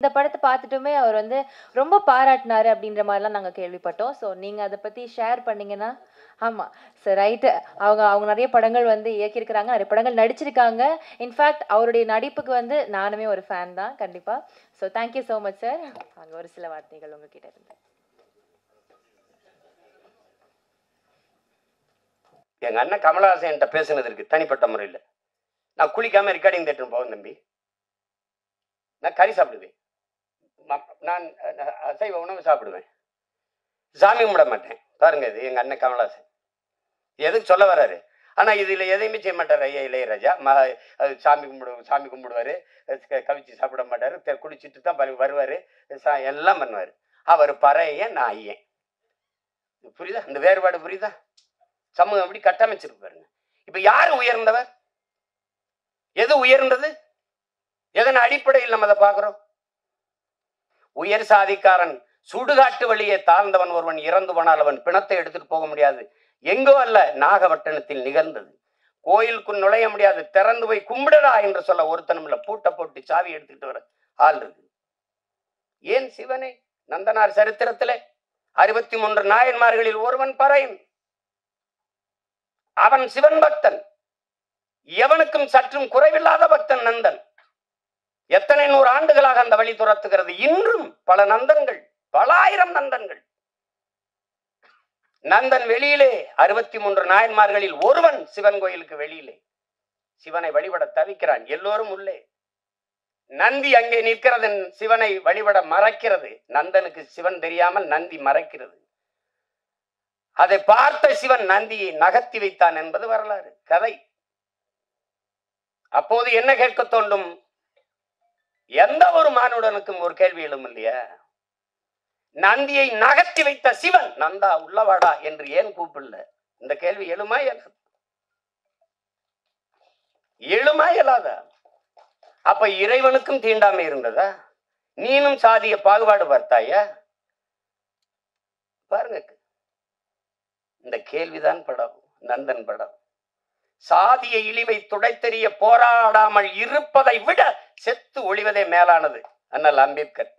இந்த படத்தை பார்த்துட்டுமே அவர் வந்து ரொம்ப பாராட்டினாரு அப்படின்ற மாதிரிலாம் நாங்கள் கேள்விப்பட்டோம். ஸோ நீங்கள் அதை பற்றி ஷேர் பண்ணீங்கன்னா. ஆமாம் சார், ரைட்டு. அவங்க நிறைய படங்கள் வந்து இயக்கியிருக்கிறாங்க, நிறைய படங்கள் நடிச்சிருக்காங்க. இன்ஃபேக்ட் அவருடைய நடிப்புக்கு வந்து நானுமே ஒரு ஃபேன் தான் கண்டிப்பாக. So thank you so much sir. அங்கே ஒரு சில வார்த்தைகள் உங்ககிட்ட இருந்து. எங்கள் அண்ணன் கமலஹாசன் என்கிட்ட பேசுனதற்கு தனிப்பட்ட முறையில் நான் குளிக்காமல் ரெக்கார்டிங் தேட்டர் போவேன் தம்பி. நான் கறி சாப்பிடுவேன், நான் அசைவ உணவு சாப்பிடுவேன், சாமி கும்பிட மாட்டேன். பாருங்க, இது எங்கள் அண்ணன் கமலஹாசன் எதுக்கு சொல்ல வர்றாரு. ஆனால் இதில் எதையுமே செய்ய மாட்டார் ஐயா இளையராஜா. சாமி கும்பிடுவார், கவிச்சு சாப்பிட மாட்டார், குளிச்சுட்டு தான் வருவார், எல்லாம் பண்ணுவார். அவர் பறையன், நான் ஐயன். புரியுதா? இந்த வேறுபாடு புரியுதா? சமூகம் எப்படி கட்டமைச்சிருக்கு பாருங்க. இப்ப யாரு உயர்ந்தவர்? எது உயர்ந்தது? எதன் அடிப்படையில் நம்ம அதை பார்க்கிறோம்? உயர் சாதிக்காரன் சுடுகாட்டு வழியே தாழ்ந்தவன் ஒருவன் இறந்து போனால் அவன் பிணத்தை எடுத்துட்டு போக முடியாது. எங்கோ அல்ல, நாகப்பட்டினத்தில் நிகழ்ந்தது. கோயிலுக்குள் நுழைய முடியாது, திறந்து போய் கும்பிடடா என்று சொல்ல ஒருத்தனும் இல்ல. பூட்டை போட்டு சாவி எடுத்துக்கிட்டு வர ஆள் இருக்கு. ஏன் சிவனே நந்தனார் சரித்திரத்திலே 63 நாயன்மார்களில் ஒருவன் பறையன். அவன் சிவன் பக்தன், எவனுக்கும் சற்றும் குறைவில்லாத பக்தன் நந்தன். எத்தனை 100 ஆண்டுகளாக அந்த வழி துரத்துகிறது. இன்றும் பல நந்தன்கள், பல ஆயிரம் நந்தன்கள். நந்தன் வெளியிலே 63 நாயன்மார்களில் ஒருவன் சிவன் கோயிலுக்கு வெளியிலே சிவனை வழிபட தவிக்கிறான். எல்லோரும் உள்ளே. நந்தி அங்கே நிற்கிறது, சிவனை வழிபட மறைக்கிறது. நந்தனுக்கு சிவன் தெரியாமல் நந்தி மறைக்கிறது. அதை பார்த்த சிவன் நந்தியை நகர்த்தி வைத்தான் என்பது வரலாறு, கதை. அப்போது என்ன கேட்க தோண்டும்? எந்த ஒரு மானுடனுக்கும் ஒரு கேள்வி எழும் இல்லையா? நந்தியை நகர்த்தி வைத்த சிவன் நந்தா உள்ளவாடா என்று ஏன் கூப்பிடல? இந்த கேள்வி எழுமா இயலாது? எழுமா இயலாதா? அப்ப இறைவனுக்கும் தீண்டாமை இருந்ததா? நீனும் சாதிய பாகுபாடு பார்த்தாயா? பாருங்க, இந்த கேள்விதான் படம், நந்தன் படம். சாதிய இழிவை துடைத்தெறிய போராடாமல் இருப்பதை விட செத்து ஒழிவதே மேலானது. அண்ணல் அம்பேத்கர்.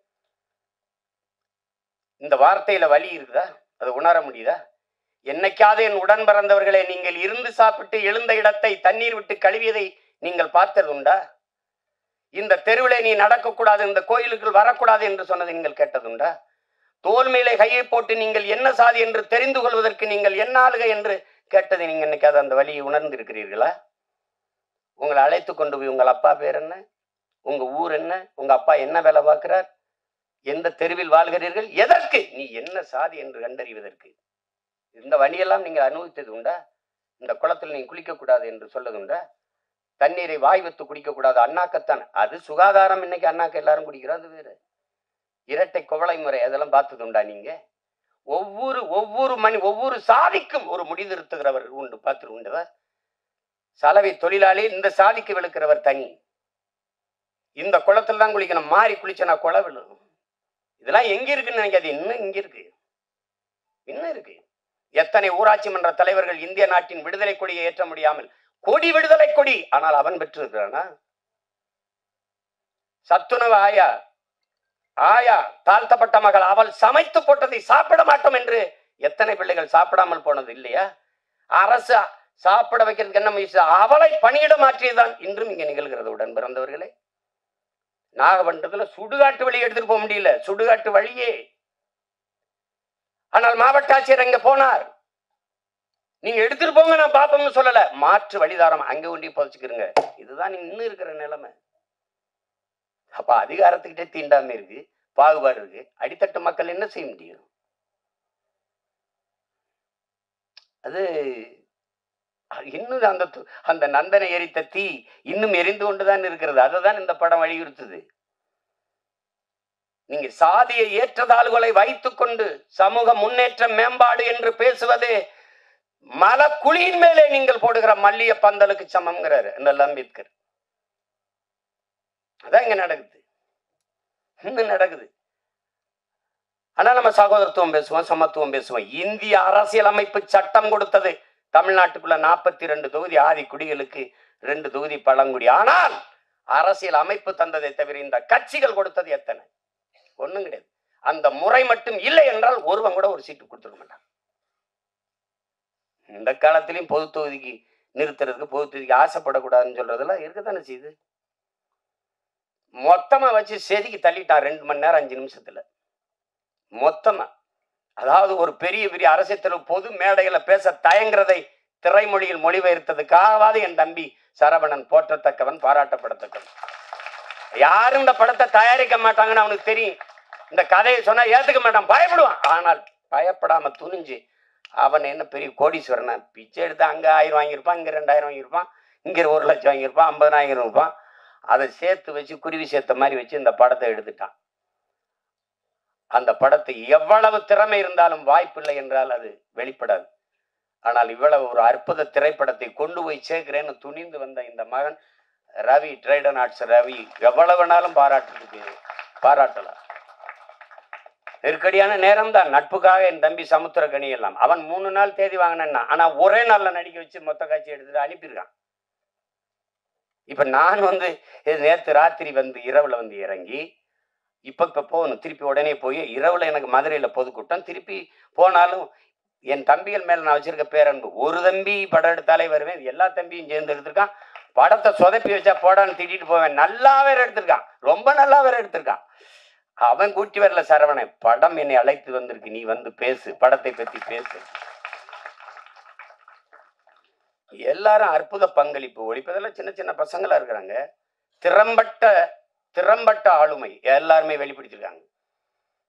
இந்த வார்த்தையில வலி இருக்குதா? அது உணர முடியுதா? என்னைக்காவது என் உடன் பிறந்தவர்களே, நீங்கள் இருந்து சாப்பிட்டு எழுந்த இடத்தை தண்ணீர் விட்டு கழுவியதை நீங்கள் பார்த்தது உண்டா? இந்த தெருவிலே நீ நடக்கக்கூடாது, இந்த கோயிலுக்குள் வரக்கூடாது என்று சொன்னதை நீங்கள் கேட்டதுண்டா? தோல் மேலே கையை போட்டு நீங்கள் என்ன சாதி என்று தெரிந்து கொள்வதற்கு நீங்கள் என்ன ஆளுக என்று கேட்டதை நீங்க என்னைக்காவது அந்த வழியை உணர்ந்து இருக்கிறீர்களா? உங்களை அழைத்து கொண்டு போய் உங்கள் அப்பா பேர் என்ன, உங்க ஊர் என்ன, உங்க அப்பா என்ன வேலை பார்க்கிறார், எந்த தெருவில் வாழ்கிறீர்கள், எதற்கு, நீ என்ன சாதி என்று கண்டறிவதற்கு இந்த வழியெல்லாம் நீங்கள் அனுபவித்தது உண்டா? இந்த குளத்தில் நீ குளிக்க கூடாது என்று சொல்லது உண்டா? தண்ணீரை வாய் வைத்து குடிக்க கூடாது, அண்ணாக்கத்தான். அது சுகாதாரம். இன்னைக்கு அண்ணாக்க எல்லாரும் குடிக்கிறோம், அது வேறு. இரட்டை குவளை முறை, அதெல்லாம் பார்த்தது உண்டா நீங்க? ஒவ்வொரு சாதிக்கும் ஒரு முடிதிருத்துகிறவர் உண்டு, பார்த்து உண்டவா? சலவை தொழிலாளி இந்த சாதிக்கு விழுக்கிறவர் தனி. இந்த குளத்துல தான் குளிக்கணும், மாறி குளிச்சனா குள விழும். இதெல்லாம் எங்க இருக்குன்னு நினைக்காது, இன்னும் இங்க இருக்கு, இன்னும் இருக்கு. எத்தனை ஊராட்சி மன்ற தலைவர்கள் இந்திய நாட்டின் விடுதலை கொடியை ஏற்ற முடியாமல், கொடி விடுதலை கொடி, ஆனால் அவன் பெற்றிருக்கிறானா? சத்துணவு ஆயா தாழ்த்தப்பட்ட மகள், அவள் சமைத்து போட்டதை சாப்பிட மாட்டோம் என்று எத்தனை பிள்ளைகள் சாப்பிடாமல் போனது இல்லையா? அரசு சாப்பிட வைக்கிறதுக்கு என்ன முயற்சி? அவளை பணியிட மாற்றியதுதான் இன்றும் இங்க நிகழ்கிறது. உடன் பிறந்தவர்களே, நாகப்பட்டினத்துல சுடுகாட்டு வழி எடுத்துட்டு போக முடியல, சுடுகாட்டு வழியே. ஆனால் மாவட்ட ஆட்சியர் அங்க போனார், நீங்க எடுத்துட்டு போங்க, நான் பாப்போம்னு சொல்லல, மாற்று வழிதாரம் அங்க ஒண்டி புதைச்சுக்கிறங்க. இதுதான் இன்னும் இருக்கிற நிலைமை. அப்ப அதிகாரத்துக்கிட்டே தீண்டாமை இருக்கு, பாகுபாடு இருக்கு. அடித்தட்டு மக்கள் என்ன செய்ய முடியும்? அது இன்னும் அந்த நந்தனை எரித்த தீ இன்னும் எரிந்து கொண்டுதான் இருக்கிறது. அதுதான் இந்த படம் வலியுறுத்துது. நீங்க சாதியை ஏற்றதாள்களை வைத்துக் கொண்டு சமூக முன்னேற்றம் மேம்பாடு என்று பேசுவது மலக்குழியின் மேலே நீங்கள் போடுகிற மல்லிய பந்தலுக்கு சமம்ங்கிறாரு இந்த அம்பேத்கர். அதான் இங்க நடக்குது, இன்னும் நடக்குது. ஆனா நம்ம சகோதரத்துவம் பேசுவோம், சமத்துவம் பேசுவோம். இந்திய அரசியலமைப்பு சட்டம் கொடுத்தது தமிழ்நாட்டுக்குள்ள 42 தொகுதி ஆதி குடிகளுக்கு, 2 தொகுதி பழங்குடி. ஆனால் அரசியல் அமைப்பு தந்ததை தவிர இந்த கட்சிகள் கொடுத்தது எத்தனை? ஒண்ணும் கிடையாது. அந்த முறை மட்டும் இல்லை என்றால் ஒருவன் கூட ஒரு சீட்டு கொடுத்துருக்க மாட்டான். இந்த காலத்திலையும் பொது தொகுதிக்கு நிறுத்துறதுக்கு, பொது தொகுதிக்கு ஆசைப்படக்கூடாதுன்னு சொல்றதெல்லாம் இருக்கத்தானே செய்யுது. மொத்தமா வச்சு செதுக்கி தள்ளிட்டான் 2 மணி நேரம் 5 நிமிஷத்துல. மொத்தமா. அதாவது ஒரு பெரிய பெரிய அரசியல் பொது மேடைகளை பேச தயங்குறதை திரைமொழியில் மொழிபெயர்த்ததுக்காகவாது என் தம்பி சரவணன் போற்றத்தக்கவன், பாராட்டப்படத்தக்கவன். யாரும் இந்த படத்தை தயாரிக்க மாட்டாங்கன்னு அவனுக்கு தெரியும். இந்த கதையை சொன்னா ஏத்துக்க மாட்டான், பயப்படுவான். ஆனால் பயப்படாம துணிஞ்சு அவன் என்ன பெரிய கோடீஸ்வரனா, பிச்சை எடுத்து அங்க 1000 வாங்கியிருப்பான், இங்க 2000 வாங்கியிருப்பான், இங்க 1 லட்சம் வாங்கியிருப்பான், 50,000 இருப்பான். அதை சேர்த்து வச்சு குருவி சேர்த்த மாதிரி வச்சு இந்த படத்தை எடுத்துட்டான். அந்த படத்தை எவ்வளவு திறமை இருந்தாலும் வாய்ப்பில்லை என்றால் அது வெளிப்படாது. ஆனால் இவ்வளவு ஒரு அற்புத திரைப்படத்தை கொண்டு போய் சேர்க்கிறேன்னு துணிந்து வந்த இந்த மகன் ரவி, ட்ரைடன் ஆர்ட்ஸ் ரவி, எவ்வளவு வேணாலும் பாராட்டலாம். நெருக்கடியான நேரம் தான். நட்புக்காக என் தம்பி சமுத்திரக்கனி எல்லாம் அவன் 3 நாள் தேதி வாங்கினா, ஆனா ஒரே நாள்ல நடிக்க வச்சு மொத்த காட்சி எடுத்துட்டு அனுப்பியிருக்கான். இப்ப நான் நேற்று ராத்திரி இரவுல இறங்கி இப்ப போகணும், திருப்பி உடனே போய் இரவுல எனக்கு மதுரையில பொதுக்கூட்டம், திருப்பி போனாலும் என் தம்பிகள் மேல நான் வச்சிருக்க பேரன்பு. ஒரு தம்பி படம் எடுத்தாலே வருவேன், எல்லா தம்பியும் சேர்ந்து எடுத்திருக்கான். படத்தை சொதப்பி வச்சா போடான்னு திட்டிட்டு போவேன். நல்லா வேற எடுத்திருக்கான், ரொம்ப நல்லா வேற எடுத்திருக்கான். அவன் கூட்டி வரல சரவணை, படம் என்னை அழைத்து வந்திருக்கு, நீ பேசு, படத்தை பத்தி பேசு. எல்லாரும் அற்புத பங்களிப்பு. ஒழிப்பதெல்லாம் சின்ன சின்ன பசங்களா இருக்கிறாங்க. திறம்பட்ட ஆளுமை எல்லாருமே வெளிப்படுத்திருக்காங்க.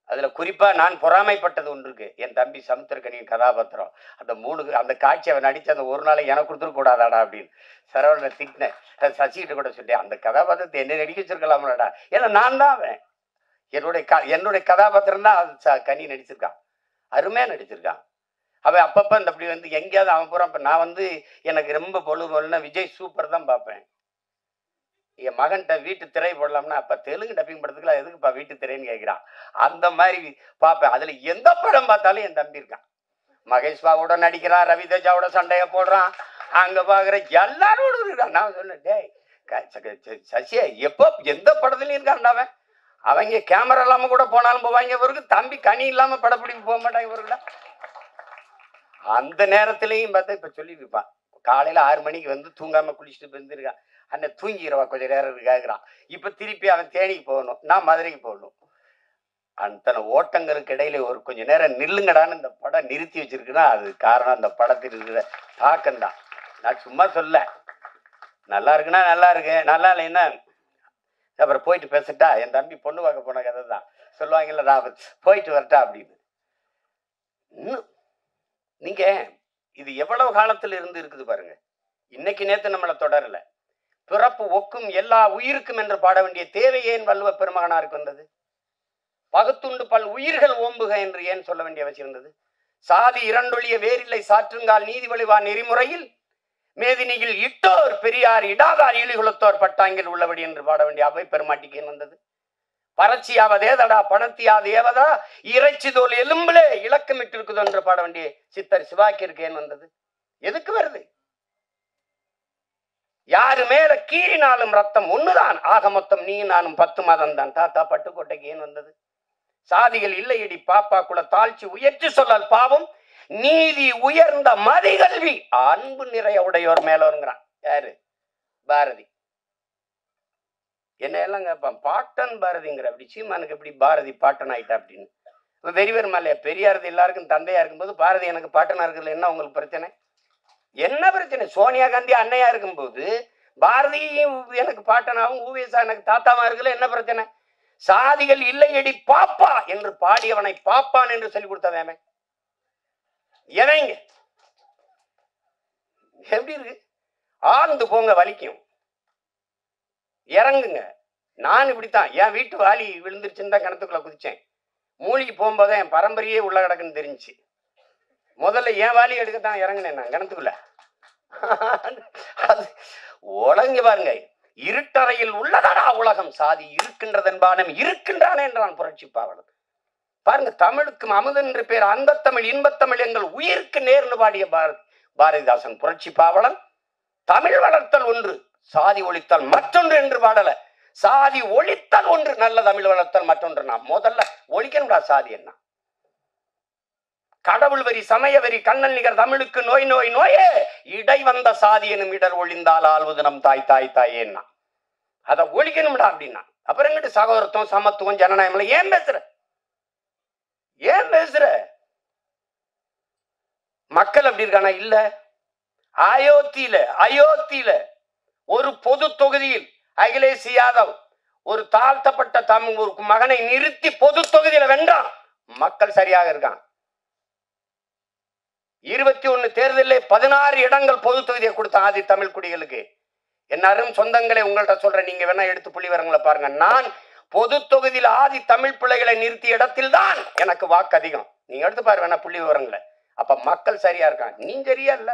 அதுல குறிப்பா நான் பொறாமைப்பட்டது ஒன்று இருக்கு. என் தம்பி சமுத்திரக்கனியின் கதாபாத்திரம், அந்த காட்சி அவன் நடிச்ச அந்த ஒரு நாளை எனக்கு கொடுத்துருக்க கூடாதாடா அப்படின்னு சரவணனை திட்டினேன். சசிகிட்ட கூட சொல்லிட்டேன், அந்த கதாபாத்திரத்தை என்ன நடிக்க வச்சிருக்கலாம்லடா. ஏன்னா நான் தான் அவன், என்னுடைய கதாபாத்திரம் தான் கனி நடிச்சிருக்கான், அருமையா நடிச்சிருக்கான். அவன் அப்பப்ப அப்படி எங்கேயாவது அவன் பூரா. நான் எனக்கு ரொம்ப பொழுதுனா விஜய் சூப்பர் தான் பார்ப்பேன். என் மகன்கிட்ட வீட்டு திரை போடலாம்னா, அப்ப தெலுங்கு டப்பிங் படத்துக்குலாம் எதுக்குப்பா வீட்டு திரைன்னு கேட்கிறான். அந்த மாதிரி பார்ப்பேன். அதுல எந்த படம் பார்த்தாலும் என் தம்பி இருக்கான். மகேஷ் பாபுவோட நடிக்கிறான், ரவி தேஜாவோட சண்டைய போடுறான், அங்க பாக்குற எல்லாரோட இருக்கான். நான் சொன்னேன், டேய் சசியா எப்போ எந்த படத்துலயும் இருக்கான். அவங்க கேமரா இல்லாம கூட போனாலும் போவாங்க. இவருக்கு தம்பி கனி இல்லாம படப்பிடிப்பு போக மாட்டாங்க இவருக்குல. அந்த நேரத்திலையும் பார்த்தா இப்ப சொல்லியிருப்பான், காலையில 6 மணிக்கு தூங்காம குளிச்சுட்டு வந்துருக்கான். அண்ணன் தூங்கிக்கிறவா கொஞ்சம் நேரம் கேட்கிறான். இப்ப திருப்பி அவன் தேனிக்கு போகணும், நான் மதுரைக்கு போகணும். அத்தனை ஓட்டங்களுக்கு இடையில ஒரு கொஞ்ச நேரம் நில்லுங்கடான்னு இந்த படம் நிறுத்தி வச்சிருக்குன்னா அது காரணம் அந்த படத்தில் இருக்கிற தாக்கம் தான். நான் சும்மா சொல்ல, நல்லா இருக்குன்னா நல்லா இருக்கு, நல்லா இல்லைன்னா அப்புறம் போயிட்டு பேசட்டா. என் தம்பி பொண்ணு பார்க்க போன கதை தான் சொல்லுவாங்கல்ல, நான் போயிட்டு வரட்டா அப்படின்னு. இன்னும் நீங்க இது எவ்வளவு காலத்துல இருந்து இருக்குது பாருங்க. இன்னைக்கு நேத்து நம்மளை தொடரல. பிறப்பு ஒக்கும் எல்லா உயிருக்கும் என்று பாட வேண்டிய தேவை ஏன் வள்ளுவ பெருமகனாருக்கு வந்தது? பகுத்துண்டு பல் உயிர்கள் ஓம்புக என்று ஏன் சொல்ல வேண்டிய அவசியம் இருந்தது? சாதி இரண்டொழிய வேறில்லை சாற்றுங்கால் நீதி வழிவா நெறிமுறையில் மேதினியில் இட்டோர் பெரியார் இடாதார் இழிகுலத்தோர் பட்டாங்கில் உள்ளபடி என்று பாட வேண்டிய அவை பெருமாட்டிக்கு ஏன் வந்தது? பறச்சியாவதேதடா பணத்தியாது ஏவதா இறைச்சி தோல் எலும்பிலே இலக்கமிட்டு இருக்குது என்று பாட வேண்டிய சித்தர் சிவாக்கிற்கு ஏன் வந்தது? எதுக்கு வருது? யாரு மேல கீறினாலும் ரத்தம் ஒண்ணுதான், ஆக மொத்தம் நீ நானும் 10 மாதம் தான். தாத்தா பட்டுக்கோட்டைக்கு ஏன் வந்தது? சாதிகள் இல்லையடி பாப்பா குல தாழ்ச்சி உயர்ச்சி சொல்லால் பாவம் நீதி உயர்ந்த மதிகல்வி அன்பு நிறைய உடையோர் மேலோருங்கிறான். யாரு? பாரதி. என்ன எல்லாம் கேட்பான், பாட்டன் பாரதிங்கிற. அப்படி சீமானுக்கு எப்படி பாரதி பாட்டன் ஆயிட்டா அப்படின்னு. வெறிவர் மேலே பெரியாரது எல்லாருக்கும் தந்தையா இருக்கும்போது பாரதி எனக்கு பாட்டனா இருக்குல்ல, என்ன உங்களுக்கு பிரச்சனை? என்ன பிரச்சனை? சோனியா காந்தி அன்னையா இருக்கும்போது பாரதியும் எனக்கு பாட்டனாவும் ஊவேசா எனக்கு தாத்தாவா இருக்குல்ல, என்ன பிரச்சனை? சாதிகள் இல்லையடி பாப்பா என்று பாடியவனை பாப்பான் என்று சொல்லி கொடுத்தவன் எவங்க? எப்படி இருக்கு? ஆழ்ந்து போங்க, வலிக்கும், இறங்குங்க. நான் இப்படித்தான் என் வீட்டு வாலி விழுந்துருச்சுன்னு தான் கிணத்துக்குள்ள குதிச்சேன். மூழ்கி போகும்போது என் பரம்பரையே உள்ள கிடக்குன்னு தெரிஞ்சு முதல்ல என் வாலி எடுக்கத்தான் இறங்கினேன் நான் கிணத்துக்குள்ள. அது உலங்கி பாருங்க, இருட்டறையில் உள்ளதடா உலகம், சாதி இருக்கின்றதென்பானம் இருக்கின்றானே என்றான் புரட்சி பாவலன். பாருங்க, தமிழுக்கும் அமுதன் என்று பேர் அந்த தமிழ் இன்பத்தமிழ் எங்கள் உயிருக்கு நேர்ந்து பாடிய பாரதிதாசன் புரட்சி பாவலன் தமிழ் வளர்த்தல் ஒன்று சாதி ஒழித்தல் மற்றொன்று என்று பாடல. சாதி ஒழித்தல் ஒன்று, நல்ல தமிழ் வளர்த்தல் மற்றொன்று. நான் முதல்ல ஒழிக்கணும்டா சாதி. என்ன கடவுள் வரி, சமய வரி, கண்ணல் நிகர் தமிழுக்கு நோய் நோய் நோயே, இடை வந்த சாதி எனும் இடர் ஒழிந்தால் ஆள்வது நம் தாய் தாய் தாயேன்னா அதை ஒழிக்கணும்டா அப்படின்னா. அப்புறம் எங்கிட்டு சகோதரத்துவம், சமத்துவம், ஜனநாயகம் ஏன் பேசுற? ஏன் பேசுற? மக்கள் அப்படி இருக்கானா? இல்ல. அயோத்தியில ஒரு பொது தொகுதியில் அகிலேஷ் யாதவ் ஒரு தாழ்த்தப்பட்ட தமிழ் ஒரு மகனை நிறுத்தி பொது தொகுதியில வென்றான். மக்கள் சரியாக இருக்கான். 21 தேர்தலில் 16 இடங்கள் பொது தொகுதியை கொடுத்த ஆதி தமிழ் குடிகளுக்கு. எல்லாரும் சொந்தங்களை உங்கள்கிட்ட சொல்றேன், நீங்க வேணா எடுத்து புள்ளிவரங்களை பாருங்க. நான் பொது தொகுதியில் ஆதி தமிழ் பிள்ளைகளை நிறுத்திய இடத்தில் தான் எனக்கு வாக்கு அதிகம். நீங்க எடுத்து பாரு வேணா புள்ளி விவரங்களை. அப்ப மக்கள் சரியா இருக்காங்க, நீ சரியா இல்ல.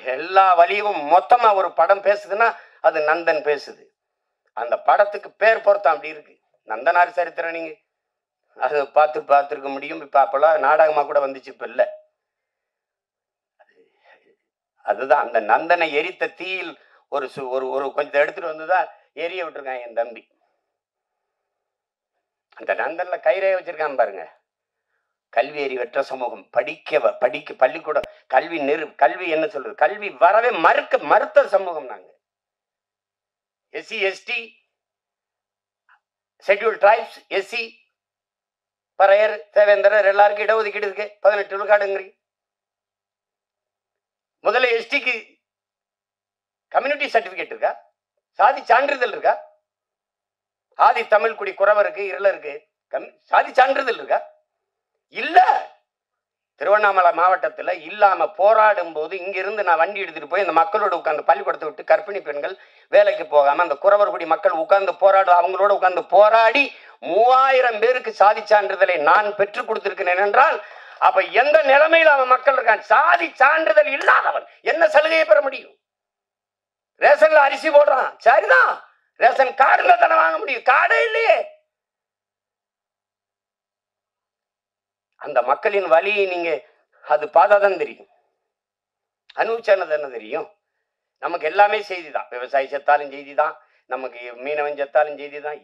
எல்லா வழியும் மொத்தமா ஒரு படம் பேசுதுன்னா அது நந்தன் பேசுது. அந்த படத்துக்கு பேர் பொருத்தம் அப்படி இருக்கு. நந்தனார் சரித்திரம் நீங்க அது பார்த்துருக்க முடியும். இப்ப அப்பெல்லாம் நாடகமா கூட வந்துச்சு, இப்ப இல்ல. அதுதான் அந்த நந்தனை எரித்த தீயில் ஒரு ஒரு கொஞ்சம் எடுத்துட்டு வந்துதான் எரிய விட்டுருக்கான் என் தம்பி. அந்த நந்தன்ல கயிறைய வச்சிருக்கான் பாருங்க. கல்வி அறிவற்ற சமூகம், படிக்க பள்ளிக்கூடம் கல்வி என்ன சொல்றது, கல்வி வரவே மறுத்த சமூகம் நாங்க. SC ST schedule tribes, SC Paraiyar Devendrar எல்லாருக்கும் இடஒதுக்கீடு இருக்கு. 18 விழுக்காடுங்கிறீங்க. முதல்ல எஸ்டிக்கு கம்யூனிட்டி சர்டிபிகேட் இருக்கா? சாதி சான்றிதழ் இருக்கா? ஆதி தமிழ் குடி குறவருக்கு இருளருக்கு சாதி சான்றிதழ் இருக்கா? இல்ல. திருவண்ணாமலை மாவட்டத்தில் இல்லாம போராடும் போது இங்கிருந்து நான் வண்டி எடுத்துட்டு போய் அந்த மக்களோட உட்கார்ந்து பள்ளிக்கூடத்தை விட்டு கர்ப்பிணி பெண்கள் வேலைக்கு போகாம அந்த குறவர் குடி மக்கள் உட்கார்ந்து அவங்களோட உட்கார்ந்து போராடி 3000 பேருக்கு சாதி சான்றிதழை நான் பெற்றுக் கொடுத்திருக்கிறேன் என்றால் அப்ப எந்த நிலைமையில் அவன் மக்கள் இருக்கான்? சாதி சான்றிதழ் இல்லாதவன் என்ன சலுகையை பெற முடியும்? ரேஷன்ல அரிசி போடுறான், சரிதான். ரேஷன் கார்டுல தானே வாங்க முடியும், கார்டே இல்லையே. அந்த மக்களின் வழியை நீங்க அது பார்த்தாதான் தெரியும். அனுபவிச்சானது என்ன தெரியும்? நமக்கு எல்லாமே செய்தி தான். விவசாயி செத்தாலும் செய்தி தான், நமக்கு மீனவன் செத்தாலும் செய்தி தான்,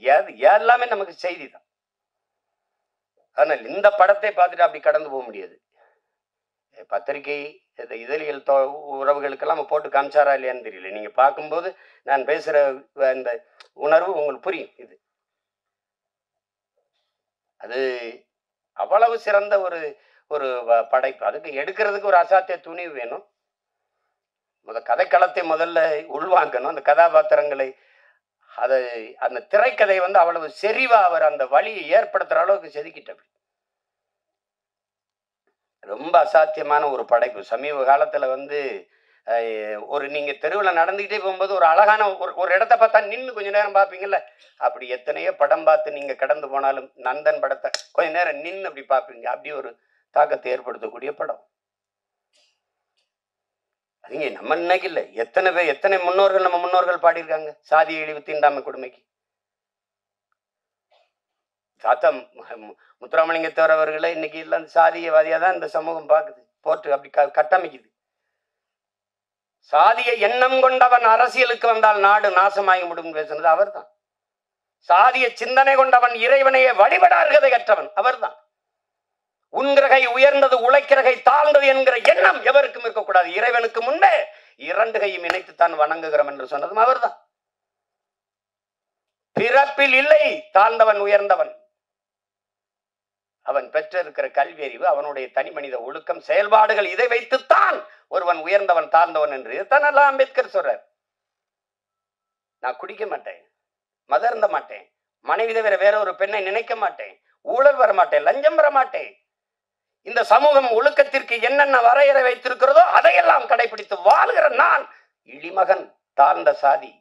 எல்லாமே நமக்கு செய்தி தான். ஆனால் இந்த படத்தை பார்த்துட்டு அப்படி கடந்து போக முடியாது. பத்திரிகை இதழியல் உறவுகளுக்கெல்லாம் போட்டு காமிச்சாரா இல்லையான்னு தெரியல. நீங்க பார்க்கும்போது நான் பேசுற அந்த உணர்வு உங்களுக்கு புரியும். இது அது அவ்வளவு சிறந்த ஒரு ஒரு படைப்பு. அதுக்கு எடுக்கிறதுக்கு ஒரு அசாத்திய துணிவு வேணும். கதைக்களத்தை முதல்ல உள்வாங்கணும். அந்த கதாபாத்திரங்களை அதை அந்த திரைக்கதை அவ்வளவு செறிவா அவர் அந்த வழியை ஏற்படுத்துற அளவுக்கு செதுக்கிட்ட ரொம்ப அசாத்தியமான ஒரு படைப்பு. சமீப காலத்துல ஒரு நீங்க தெருவில் நடந்துகிட்டே போகும்போது ஒரு அழகான ஒரு இடத்த பார்த்தா நின்று கொஞ்ச நேரம் பார்ப்பீங்கல்ல, அப்படி எத்தனையோ படம் பார்த்து நீங்க கடந்து போனாலும் நந்தன் படத்தை கொஞ்ச நேரம் நின்று அப்படி பார்ப்பீங்க. அப்படி ஒரு தாக்கத்தை ஏற்படுத்தக்கூடிய படம். அதுங்க நம்ம இன்னைக்கு இல்லை, எத்தனை முன்னோர்கள் நம்ம முன்னோர்கள் பாடியிருக்காங்க சாதி இழிவு தீண்டாமை கொடுமைக்கு. தாத்தா முத்துராமலிங்கத்தேவர் அவர்களை இன்னைக்கு இல்லை சாதியவாதியா தான் இந்த சமூகம் பார்க்குது, போட்டு அப்படி கட்டமைக்குது. சாதிய எண்ணம் கொண்டவன் அரசியலுக்கு வந்தால் நாடு நாசமாகி முடியும் பேசுனது அவர் தான். சாதிய சிந்தனை கொண்டவன் இறைவனையே வழிபடார்கதை கற்றவன் அவர் தான். உன்கிரகை உயர்ந்தது உழைக்கிறகை தாழ்ந்தது என்கிற எண்ணம் எவருக்கும் இருக்கக்கூடாது. இறைவனுக்கு முன்பே 2 கையும் இணைத்துத்தான் வணங்குகிறோம் என்று சொன்னதும் அவர் தான். பிறப்பில் இல்லை தாழ்ந்தவன் உயர்ந்தவன். அவன் பெற்றிருக்கிற கல்வி அறிவு, அவனுடைய தனி மனித ஒழுக்கம், செயல்பாடுகள், இதை வைத்துத்தான் ஒருவன் உயர்ந்தவன் தாழ்ந்தவன் என்று இதைத்தான் அம்பேத்கர் சொல்றார். நான் குடிக்க மாட்டேன், மதம் இருந்த மாட்டேன், மனைவி தவிர வேற ஒரு பெண்ணை நினைக்க மாட்டேன், ஊழல் வர மாட்டேன், லஞ்சம் வர மாட்டேன். இந்த சமூகம் ஒழுக்கத்திற்கு என்னென்ன வரையறை வைத்திருக்கிறதோ அதையெல்லாம் கடைபிடித்து வாழ்கிற நான் இழிமகன், தாழ்ந்த சாதி.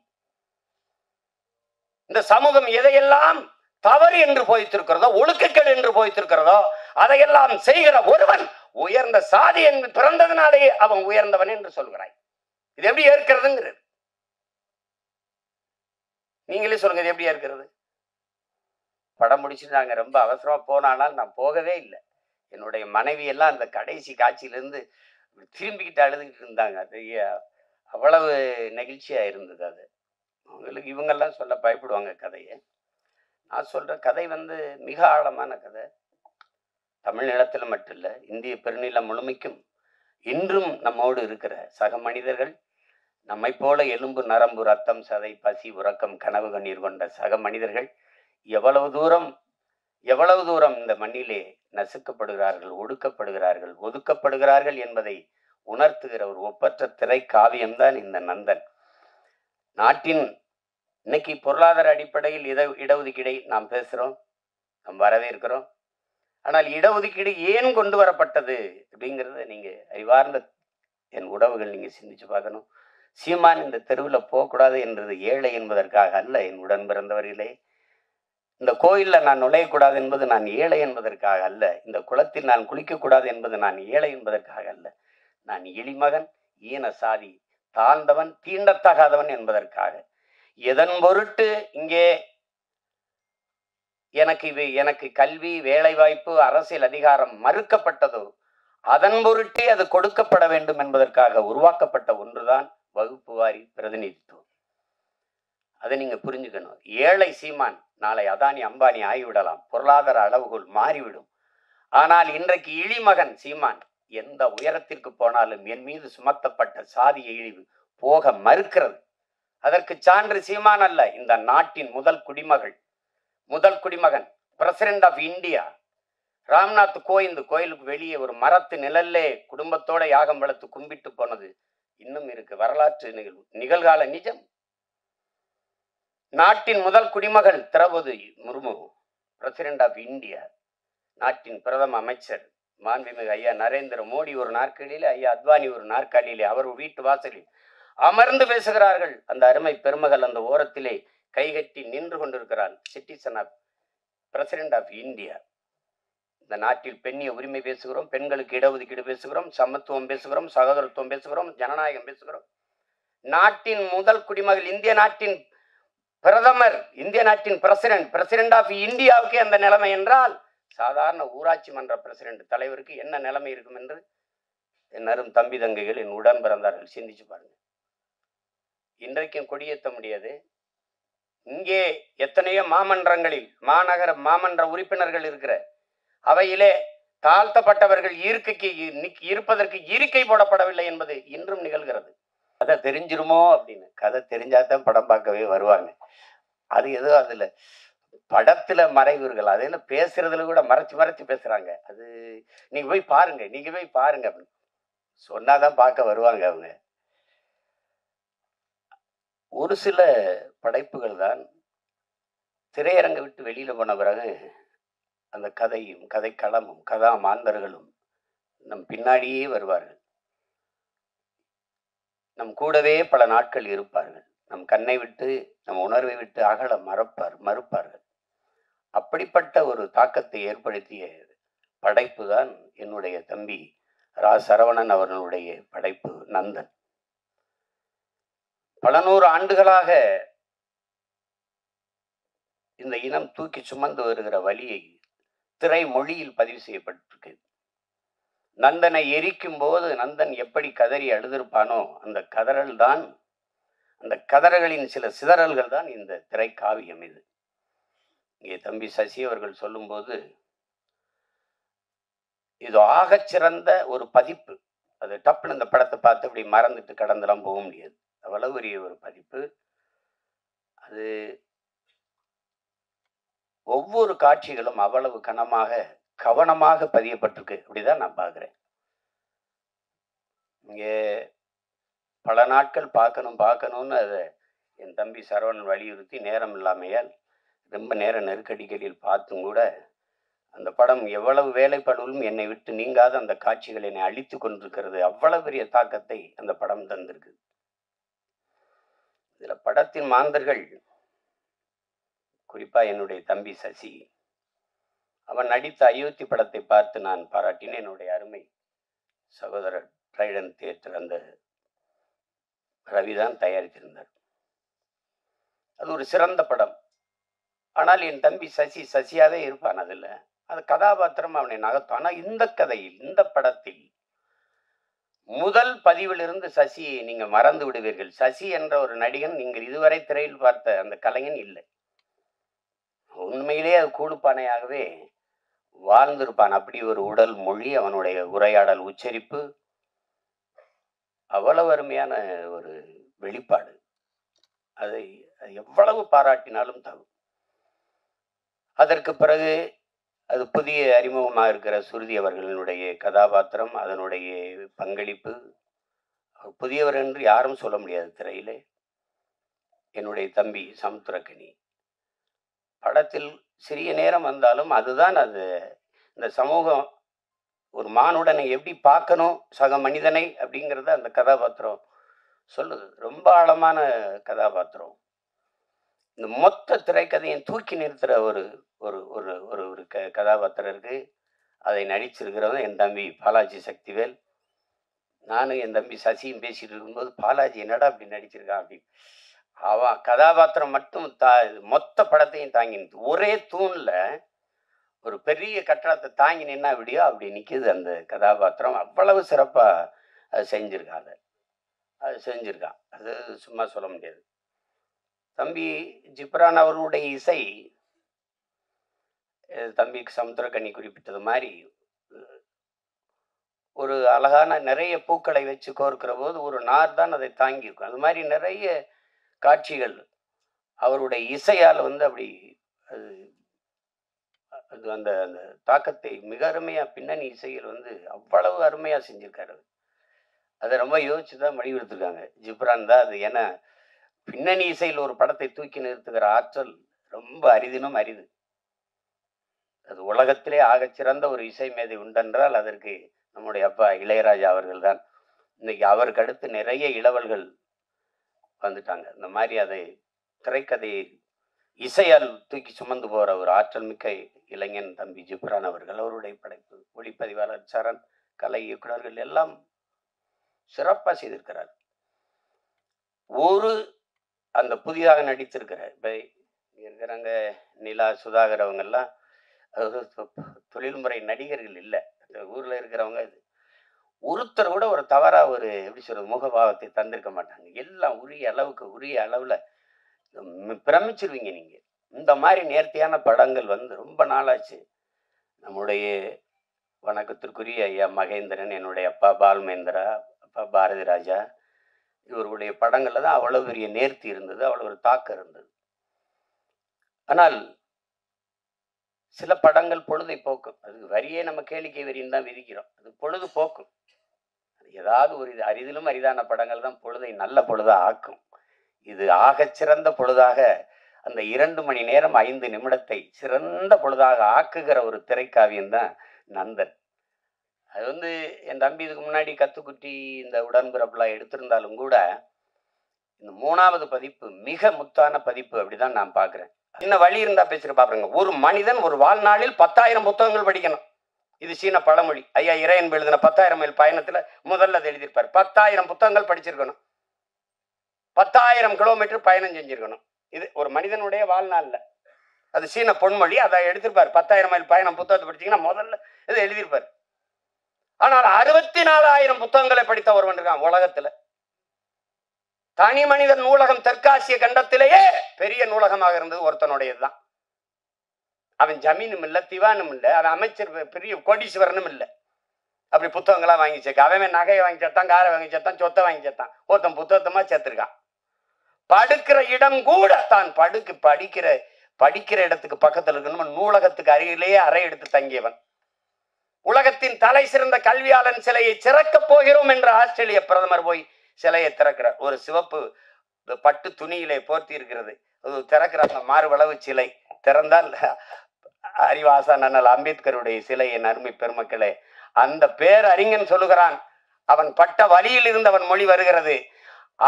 இந்த சமூகம் எதையெல்லாம் தவறு என்று போய்த்திருக்கிறதோ, ஒழுக்கக்கேடு என்று போய்த்திருக்கிறதோ அதையெல்லாம் செய்கிற ஒருவன் உயர்ந்த சாதி என்று பிறந்ததினாலேயே அவன் உயர்ந்தவன் என்று சொல்கிறாய். இது எப்படி ஏற்கிறதுங்கிறது நீங்களே சொல்லுங்க. இது எப்படி ஏற்கிறது? படம் முடிச்சுட்டு நாங்க ரொம்ப அவசரமா போனாலும் நான் போகவே இல்லை. என்னுடைய மனைவி எல்லாம் அந்த கடைசி காட்சியிலிருந்து திரும்பிக்கிட்டு அழுதுகிட்டு இருந்தாங்க. அவ்வளவு நெகிழ்ச்சியா இருந்தது அது. அவங்களுக்கு இவங்கெல்லாம் சொல்ல பயப்படுவாங்க கதையை. நான் சொல்ற கதை வந்து மிக ஆழமான கதை. தமிழ் நிலத்தில் மட்டும் இல்ல, இந்திய பெருநிலம் முழுமைக்கும் இன்றும் நம்மோடு இருக்கிற சக மனிதர்கள், நம்மை போல எலும்பு நரம்பு ரத்தம் சதை பசி உறக்கம் கனவு கண்ணீர் கொண்ட சக மனிதர்கள் எவ்வளவு தூரம் இந்த மண்ணிலே நசுக்கப்படுகிறார்கள், ஒடுக்கப்படுகிறார்கள், ஒதுக்கப்படுகிறார்கள் என்பதை உணர்த்துகிற ஒரு ஒப்பற்ற திரை காவியம்தான் இந்த நந்தன். நாட்டின் இன்னைக்கு பொருளாதார அடிப்படையில் இடஒதுக்கீடை நாம் பேசுறோம், நாம் வரவேற்கிறோம். ஆனால் இடஒதுக்கீடு ஏன் கொண்டு வரப்பட்டது அப்படிங்கிறத நீங்க அறிவார்ந்த என் உறவுகள் நீங்க சிந்திச்சு பார்க்கணும். சீமான் இந்த தெருவில் போகக்கூடாது என்றது ஏழை என்பதற்காக அல்ல. என் உடன் பிறந்தவர்களே, இந்த கோயிலில் நான் நுழையக்கூடாது என்பது நான் ஏழை என்பதற்காக அல்ல. இந்த குளத்தில் நான் குளிக்கக்கூடாது என்பது நான் ஏழை என்பதற்காக அல்ல. நான் எளிமகன், ஈன சாதி, தாழ்ந்தவன், தீண்டத்தகாதவன் என்பதற்காக. எதன் பொருட்டு இங்கே எனக்கு கல்வி, வேலைவாய்ப்பு, அரசியல் அதிகாரம் மறுக்கப்பட்டதோ அதன் பொருட்டே அது கொடுக்கப்பட வேண்டும் என்பதற்காக உருவாக்கப்பட்ட ஒன்றுதான் வகுப்பு வாரி பிரதிநிதித்துவம். அதை நீங்க புரிஞ்சுக்கணும். ஏழை சீமான் நாளை அதானி அம்பானி ஆகிவிடலாம், பொருளாதார அளவுகோல் மாறிவிடும். ஆனால் இன்றைக்கு இழிமகன் சீமான் எந்த உயரத்திற்கு போனாலும் என் மீது சுமத்தப்பட்ட சாதிய இழிவு போக மறுக்கிறது. அதற்கு சான்று சீமான் அல்ல, இந்த நாட்டின் முதல் குடிமகன் president of India Ramnath Kovind கோயிலுக்கு வெளியே ஒரு மரத்து நிழல்லே குடும்பத்தோட யாகம் வளர்த்து கும்பிட்டு போனது இன்னும் இருக்கு. வரலாற்று நிகழ்கால நிஜம். நாட்டின் முதல் குடிமகள் Droupadi Murmu president of India, நாட்டின் பிரதம அமைச்சர் மாண்புமிகு ஐயா நரேந்திர மோடி ஒரு நாற்காலியிலே, ஐயா அத்வானி ஒரு நாற்காலியிலே அவர் வீட்டு வாசலில் அமர்ந்து பேசுகிறார்கள். அந்த அருமை பெருமகள் அந்த ஓரத்திலே கைகட்டி நின்று கொண்டிருக்கிறான். Citizen of president of India. இந்த நாட்டில் பெண்ணிய உரிமை பேசுகிறோம், பெண்களுக்கு இடஒதுக்கீடு பேசுகிறோம், சமத்துவம் பேசுகிறோம், சகோதரத்துவம் பேசுகிறோம், ஜனநாயகம் பேசுகிறோம். நாட்டின் முதல் குடிமகள், இந்திய நாட்டின் பிரதமர், இந்திய நாட்டின் பிரசிடென்ட் ஆஃப் இந்தியாவுக்கு அந்த நிலைமை என்றால் சாதாரண ஊராட்சி மன்ற பிரசிடென்ட் தலைவருக்கு என்ன நிலைமை இருக்கும் என்று என் அரும் தம்பி தங்கைகள், என் உடன் பிறந்தார்கள் சிந்திச்சு பாருங்க. இன்றைக்கும் கொடியேற்ற முடியாது. இங்கே எத்தனையோ மாமன்றங்களில் மாநகர மாமன்ற உறுப்பினர்கள் இருக்கிற அவையிலே தாழ்த்தப்பட்டவர்கள் இருப்பதற்கு இருக்கை போடப்படவில்லை என்பது இன்றும் நிகழ்கிறது. கதை தெரிஞ்சிருமோ அப்படின்னு. கதை தெரிஞ்சாதான் படம் பார்க்கவே வருவாங்க. அது ஏதோ அதுல படத்துல மறைவுர்கள், அதுல பேசுறதுல கூட மறைச்சு பேசுறாங்க. அது நீங்க போய் பாருங்க அப்படின்னு சொன்னாதான் பார்க்க வருவாங்க அவங்க. ஒரு சில படைப்புகள் தான் திரையரங்கை விட்டு வெளியில போன பிறகு அந்த கதையும் கதைக்களமும் கதா மாந்தர்களும் நம் பின்னாடியே வருவார்கள். நம் கூடவே பல நாட்கள் இருப்பார்கள். நம் கண்ணை விட்டு நம் உணர்வை விட்டு அகல மறுப்பார்கள். அப்படிப்பட்ட ஒரு தாக்கத்தை ஏற்படுத்திய படைப்பு தான் என்னுடைய தம்பி ரா சரவணன் அவர்களுடைய படைப்பு நந்தன். பல நூறு ஆண்டுகளாக இந்த இனம் தூக்கி சுமந்து வருகிற வழியை திரை மொழியில் பதிவு செய்யப்பட்டிருக்கு. நந்தனை எரிக்கும் போது நந்தன் எப்படி கதறி அழுதிருப்பானோ அந்த கதறல்களின் சில சிதறல்கள் தான் இந்த திரை காவியம். இது இங்கே தம்பி சசி அவர்கள் சொல்லும்போது இது ஆகச்சிறந்த ஒரு பதிப்பு. அது டப்புன்னு இந்த படத்தை பார்த்து அப்படி மறந்துட்டு கடந்தெல்லாம் போக முடியாது. அவ்வளவு பெரிய ஒரு பதிப்பு. அது ஒவ்வொரு காட்சிகளும் அவ்வளவு கவனமாக பதியப்பட்டிருக்கு. அப்படிதான் நான் பார்க்கிறேன். இங்கே பல நாட்கள் பார்க்கணும்னு அதை என் தம்பி சரவணன் வலியுறுத்தி நேரம் இல்லாமையால் ரொம்ப நேர நெருக்கடிகளில் பார்த்தும் கூட அந்த படம் எவ்வளவு வேலைப்படுவதும் என்னை விட்டு நீங்காத அந்த காட்சிகள் என்னை அழித்து கொண்டிருக்கிறது. அவ்வளவு பெரிய தாக்கத்தை அந்த படம் தந்திருக்கு. இதுல படத்தின் மாந்தர்கள், குறிப்பா என்னுடைய தம்பி சசி, அவன் நடித்த அயோத்தி படத்தை பார்த்து நான் பாராட்டினேன். என்னுடைய அருமை சகோதரர் ட்ரைடன் தியேட்டர் அந்த ரவிதான் தயாரித்திருந்தார். அது ஒரு சிறந்த படம். ஆனால் என் தம்பி சசியாவே இருப்பான். அது கதாபாத்திரம் அவனை நகர்த்தும். ஆனால் இந்த கதையில், இந்த படத்தில் முதல் பதிவிலிருந்து சசியை நீங்க மறந்து விடுவீர்கள். சசி என்ற ஒரு நடிகன் நீங்கள் இதுவரை திரையில் பார்த்த அந்த கலைஞன் இல்லை. உண்மையிலேயே அது கூடுப்பானையாகவே வாழ்ந்திருப்பான். அப்படி ஒரு உடல் மொழி, அவனுடைய உரையாடல் உச்சரிப்பு அவ்வளவு அருமையான ஒரு வெளிப்பாடு. அதை எவ்வளவு பாராட்டினாலும் தகும். அதற்கு பிறகு அது புதிய அறிமுகமாக இருக்கிற சுருதி அவர்களினுடைய கதாபாத்திரம், அதனுடைய பங்களிப்பு, புதியவர் என்று யாரும் சொல்ல முடியாது திரையிலே. என்னுடைய தம்பி சமுத்திரக்கனி படத்தில் சிறிய நேரம் வந்தாலும் அதுதான் அது. இந்த சமூகம் ஒரு மானுடனை எப்படி பார்க்கணும், சக மனிதனை அப்படிங்கிறத அந்த கதாபாத்திரம் சொல்லுது. ரொம்ப ஆழமான கதாபாத்திரம். இந்த மொத்த திரைக்கதையை தூக்கி நிறுத்துற ஒரு ஒரு ஒரு ஒரு ஒரு கதாபாத்திரம் இருக்கு. அதை நடிச்சிருக்கிறவன் என் தம்பி பாலாஜி சக்திவேல். நானும் என் தம்பி சசியும் பேசிட்டு இருக்கும்போது, பாலாஜி என்னடா அப்படி நடிச்சிருக்கான் அப்படின்னு. அவன் கதாபாத்திரம் மட்டும் மொத்த படத்தையும் தாங்கி நிற்று. ஒரே தூண்ல ஒரு பெரிய கட்டடத்தை தாங்கி நின்னா அப்படியோ அப்படி நிற்கிது அந்த கதாபாத்திரம். அவ்வளவு சிறப்பா அது செஞ்சிருக்காங்க. அது செஞ்சிருக்கான். அது சும்மா சொல்ல முடியாது. தம்பி ஜிப்ரான் அவர்களுடைய இசை, தம்பி சமுத்திரக்கனி குறிப்பிட்டது மாதிரி, ஒரு அழகான நிறைய பூக்களை வச்சு கோர்க்கிற போது ஒரு நார் தான் அதை தாங்கியிருக்கும். அது மாதிரி நிறைய காட்சிகள் அவருடைய இசையால் அப்படி அது அது அந்த அந்த தாக்கத்தை மிக அருமையா பின்னணி இசையில் அவ்வளவு அருமையா செஞ்சிருக்காரு. அதை ரொம்ப யோசிச்சு தான் வடிவெடுத்திருக்காங்க. ஜிப்ரான் தான் அது. ஏன்னா பின்னணி இசையில் ஒரு படத்தை தூக்கி நிறுத்துகிற ஆற்றல் ரொம்ப அரிதினும் அரிது. அது உலகத்திலே ஆகச்சிறந்த ஒரு இசை மேதை உண்டென்றால் அதற்கு நம்முடைய அப்பா இளையராஜா அவர்கள் தான். இன்னைக்கு அவருக்கு அடுத்து நிறைய இளவல்கள் வந்துட்டாங்க. இந்த மாதிரி அதை திரைக்கதையை இசையால் தூக்கி சுமந்து போகிற ஒரு ஆற்றல் மிக்க இளைஞன் தம்பி ஜிப்ரான் அவர்கள். அவருடைய படைப்பு, ஒளிப்பதிவாளர் சரண், கலை இயக்குநர்கள் எல்லாம் சிறப்பாக செய்திருக்கிறார். ஒரு அந்த புதிதாக நடித்திருக்கிற இப்போ இருக்கிறாங்க நிலா, சுதாகர், அவங்கெல்லாம் தொழில்முறை நடிகர்கள் இல்லை. ஊரில் இருக்கிறவங்க ஒருத்தர் கூட ஒரு தவறா ஒரு எப்படி சொல்றது முகபாவத்தை தந்திருக்க மாட்டாங்க. எல்லாம் உரிய அளவுக்கு உரிய அளவில் பிரமிச்சிருவீங்க நீங்க. இந்த மாதிரி நேர்த்தியான படங்கள் ரொம்ப நாளாச்சு. நம்முடைய வணக்கத்திற்குரிய ஐயா மகேந்திரன், என்னுடைய அப்பா பால்மேந்திரா, அப்பா பாரதி ராஜா, இவர்களுடைய படங்கள்ல தான் அவ்வளவு பெரிய நேர்த்தி இருந்தது, அவ்வளவு ஒரு தாக்கம் இருந்தது. ஆனால் சில படங்கள் பொழுதை போக்கும். அதுக்கு வரியே நம்ம கேளிக்கை வரின்னு தான் விதிக்கிறோம். அது பொழுது போக்கும். ஏதாவது ஒரு அரிதிலும் அரிதான படங்கள் தான் பொழுதை நல்ல பொழுதா ஆக்கும். இது ஆகச்சிறந்த பொழுதாக அந்த 2 மணி நேரம் 5 நிமிடத்தை சிறந்த பொழுதாக ஆக்குகிற ஒரு திரைக்காவியம் தான் நந்தன். அது என் தம்பி இதுக்கு முன்னாடி கத்துக்குட்டி, இந்த உடன்பிறப்புலாம் எடுத்திருந்தாலும் கூட இந்த 3வது பதிப்பு மிக முத்தான பதிப்பு. அப்படிதான் நான் பார்க்குறேன். என்ன வழி இருந்தா பேசுற பாருங்க. ஒரு மனிதன் ஒரு வாழ்நாளில் 10,000 புத்தகங்கள் படிக்கணும். இது சீன பழமொழி. ஐயா இறையன்பு எழுதின 10,000 மைல் பயணத்துல முதல்ல அது எழுதியிருப்பார். 10,000 புத்தகங்கள் படிச்சிருக்கணும், 10,000 கிலோமீட்டர் பயணம் செஞ்சிருக்கணும். இது ஒரு மனிதனுடைய வாழ்நாள்ல. அது சீன பொன்மொழி. அதை எடுத்திருப்பார். 10,000 மைல் பயணம் புத்தகத்தை படிச்சீங்கன்னா முதல்ல இது எழுதியிருப்பார். ஆனால் 64,000 புத்தகங்களை படித்த ஒருவன் இருக்கான் உலகத்துல. தனி மனிதன் நூலகம் தெற்காசிய கண்டத்திலேயே பெரிய நூலகமாக இருந்தது ஒருத்தனுடையதுதான். அவன் ஜமீனும் இல்லை, திவானும் இல்லை, அவன் அமைச்சர் பெரிய கோடீஸ்வரனும் இல்லை. அப்படி புத்தகங்களா வாங்கி சேர்க்க. அவன் நகையை வாங்கி சேர்த்தான், காரை வாங்கி சேர்த்தான், சொத்தை வாங்கி சேர்த்தான். ஒருத்தன் புத்தகத்தமா சேர்த்திருக்கான். படுக்கிற இடம் கூட தான் படிக்கிற இடத்துக்கு பக்கத்தில் இருக்கணும். நூலகத்துக்கு அருகிலேயே அறை எடுத்து தங்கியவன். உலகத்தின் தலை சிறந்த கல்வியாளன் சிலையை திறக்கப் போகிறோம் என்ற ஆஸ்திரேலிய பிரதமர் போய் சிலையை திறக்கிறார். ஒரு சிவப்பு பட்டு துணியிலே போர்த்தி இருக்கிறது. திறக்கிற அந்த மார்பளவு சிலை திறந்தால் அறிவாசன் அண்ணல் அம்பேத்கருடைய சிலை. என் அருமை பெருமக்களே, அந்த பேரறிஞன் சொல்லுகிறான், அவன் பட்ட வழியில் இருந்து அவன் மொழி வருகிறது.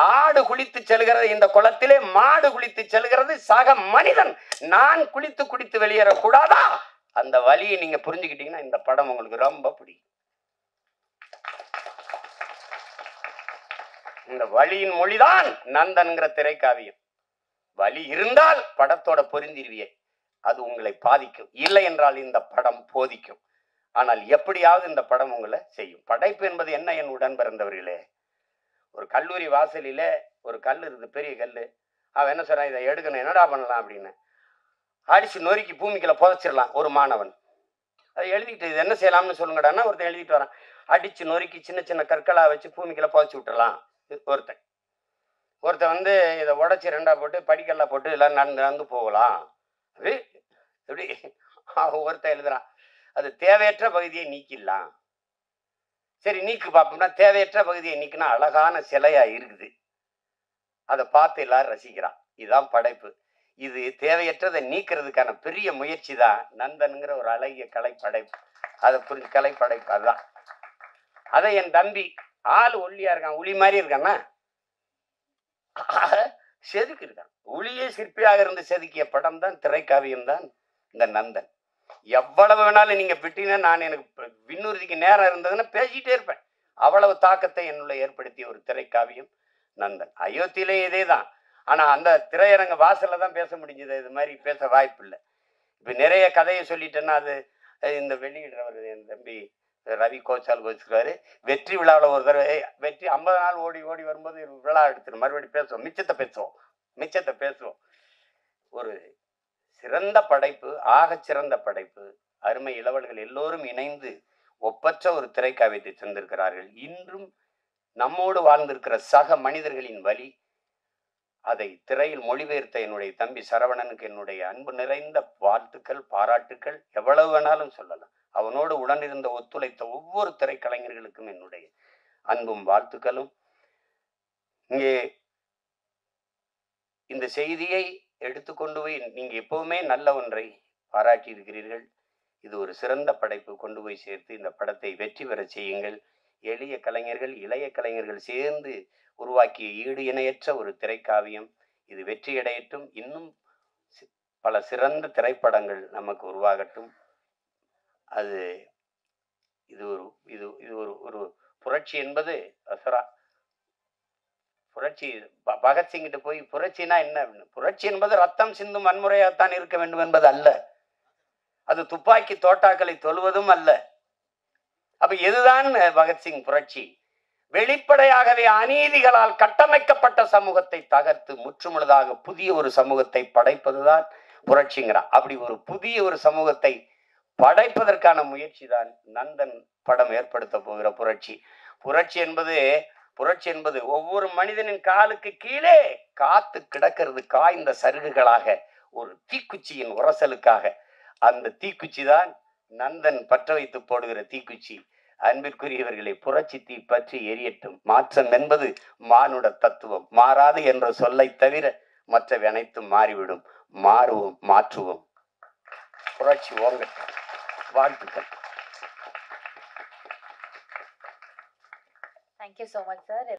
ஆடு குளித்து செல்கிறது இந்த குளத்திலே, மாடு குளித்து செல்கிறது சக மனிதன். நான் குளித்து குடித்து வெளியேறக்கூடாதா? அந்த வழியை நீங்க புரிஞ்சுக்கிட்டீங்கன்னா இந்த படம் உங்களுக்கு ரொம்ப பிடிக்கும். இந்த வழியின் மொழிதான் நந்தன்கிற திரைக்காவியம். வழி இருந்தால் படத்தோட பொருந்திருவியே, அது உங்களை பாதிக்கும். இல்லை என்றால் இந்த படம் போதிக்கும். ஆனால் எப்படியாவது இந்த படம் உங்களை செய்யும். படைப்பு என்பது என்ன என் உடன் பிறந்தவர்களே? ஒரு கல்லூரி வாசலில ஒரு கல் இருக்குது, பெரிய கல். அவன் என்ன சொல்றான், இதை எடுக்கணும், என்னடா பண்ணலாம் அப்படின்னு. அடிச்சு நொறுக்கி பூமிக்குள்ள புதைச்சிடலாம் ஒரு மாணவன். அதை எழுதிட்டு இது என்ன செய்யலாம்னு சொல்லுங்கடான்னா ஒருத்தன் எழுதிட்டு வரான். அடிச்சு நொறுக்கி சின்ன சின்ன கற்களா வச்சு பூமிக்குள்ள புதைச்சி விட்டுறலாம் ஒருத்தன் வந்து இதை உடச்சி ரெண்டா போட்டு படிக்கல்லாம் போட்டு எல்லாம் நடந்து நடந்து போகலாம். அது எப்படி ஒருத்தன் எழுதுறான், அது தேவையற்ற பகுதியை நீக்கிடலாம். சரி நீக்கு பார்ப்போம்னா தேவையற்ற பகுதியை நீக்கினா அழகான சிலையா இருக்குது, அதை பார்த்து எல்லாரும் ரசிக்கிறான். இதுதான் படைப்பு. இது தேவையற்றதை நீக்கிறதுக்கான பெரிய முயற்சி தான் நந்தனுங்கிற ஒரு அழகிய கலை படைப்பு. அதை புரிஞ்சு கலை படைப்பு அதுதான். அதை என் தம்பி ஆள் ஒல்லியா இருக்கான், உளி மாதிரி இருக்கான்னா செதுக்கி இருக்கான். உளியே சிற்பியாக இருந்து செதுக்கிய படம் தான் திரைக்காவியம் தான் இந்த நந்தன். எவ்வளவு வேணாலும் நீங்க விட்டீங்கன்னா நான் எனக்கு விண்ணுறுதிக்கு நேரம் இருந்ததுன்னா பேசிட்டே இருப்பேன். அவ்வளவு தாக்கத்தை என்னுள்ள ஏற்படுத்திய ஒரு திரைக்காவியம் நந்தன். அயோத்தியிலே இதே தான். ஆனா அந்த திரையரங்க வாசல்ல தான் பேச முடிஞ்சது, இது மாதிரி பேச வாய்ப்பு இல்லை. இப்ப நிறைய கதையை சொல்லிட்டேன்னா அது இந்த வெளியிடுறவர் என் தம்பி ரவி கோச்சால் கோச்சுக்காரு. வெற்றி விழாவில் ஒரு தடவை வெற்றி 50 நாள் ஓடி ஓடி வரும்போது விழா எடுத்துரும், மறுபடியும் பேசுவோம், மிச்சத்தை பேசுவோம். ஒரு சிறந்த படைப்பு, ஆக சிறந்த படைப்பு. அருமை இளவல்கள் எல்லோரும் இணைந்து ஒப்பற்ற ஒரு திரைக்காவியத்தை தந்திருக்கிறார்கள். இன்றும் நம்மோடு வாழ்ந்திருக்கிற சக மனிதர்களின் வழி அதை திரையில் மொழிபெயர்த்த என்னுடைய தம்பி சரவணனுக்கு என்னுடைய அன்பு நிறைந்த வாழ்த்துக்கள், பாராட்டுக்கள். எவ்வளவு வேணாலும் சொல்லலாம். அவனோடு உடனிருந்த ஒத்துழைத்த ஒவ்வொரு திரைக்கலைஞர்களுக்கும் என்னுடைய அன்பும் வாழ்த்துக்களும். இங்கே இந்த செய்தியை எடுத்துக்கொண்டு போய் நீங்க எப்பவுமே நல்ல ஒன்றை பாராட்டி இருக்கிறீர்கள். இது ஒரு சிறந்த படைப்பு, கொண்டு போய் சேர்த்து இந்த படத்தை வெற்றி பெற செய்யுங்கள். எளிய கலைஞர்கள், இளைய கலைஞர்கள் சேர்ந்து உருவாக்கிய ஈடு இணையற்ற ஒரு திரைக்காவியம். இது வெற்றியடையட்டும். இன்னும் பல சிறந்த திரைப்படங்கள் நமக்கு உருவாகட்டும். அது இது ஒரு இது இது ஒரு ஒரு புரட்சி என்பது அசரா புரட்சி. பகத்சிங்கிட்ட போய் புரட்சினா என்ன? புரட்சி என்பது ரத்தம் சிந்தும் வன்முறையாகத்தான் இருக்க வேண்டும் என்பது அல்ல. அது துப்பாக்கி தோட்டாக்களை தொழுவதும் அல்ல. அப்ப எதுதான் பகத்சிங் புரட்சி? வெளிப்படையாகவே அநீதிகளால் கட்டமைக்கப்பட்ட சமூகத்தை தகர்த்து முற்றுமுழுதாக புதிய ஒரு சமூகத்தை படைப்பதுதான் புரட்சிங்கிறான். அப்படி ஒரு புதிய ஒரு சமூகத்தை படைப்பதற்கான முயற்சி தான் நந்தன் படம் ஏற்படுத்த போகிற புரட்சி. புரட்சி என்பது ஒவ்வொரு மனிதனின் காலுக்கு கீழே காத்து கிடக்கிறது காய்ந்த சருகுகளாக, ஒரு தீக்குச்சியின் உரசலுக்காக. அந்த தீக்குச்சி தான் நந்தன் பற்ற வைத்து போடுகிற தீக்குச்சி. அன்பிற்குரியவர்களை, புரட்சி தீ பற்றி எரியட்டும். மாற்றம் என்பது மானுட தத்துவம். மாறாது என்ற சொல்லை தவிர மற்றவை அனைத்தும் மாறிவிடும். மாறுவோம், மாற்றுவோம். புரட்சி ஓங்கட்டும். வாழ்த்துக்கள். Thank you so much, sir.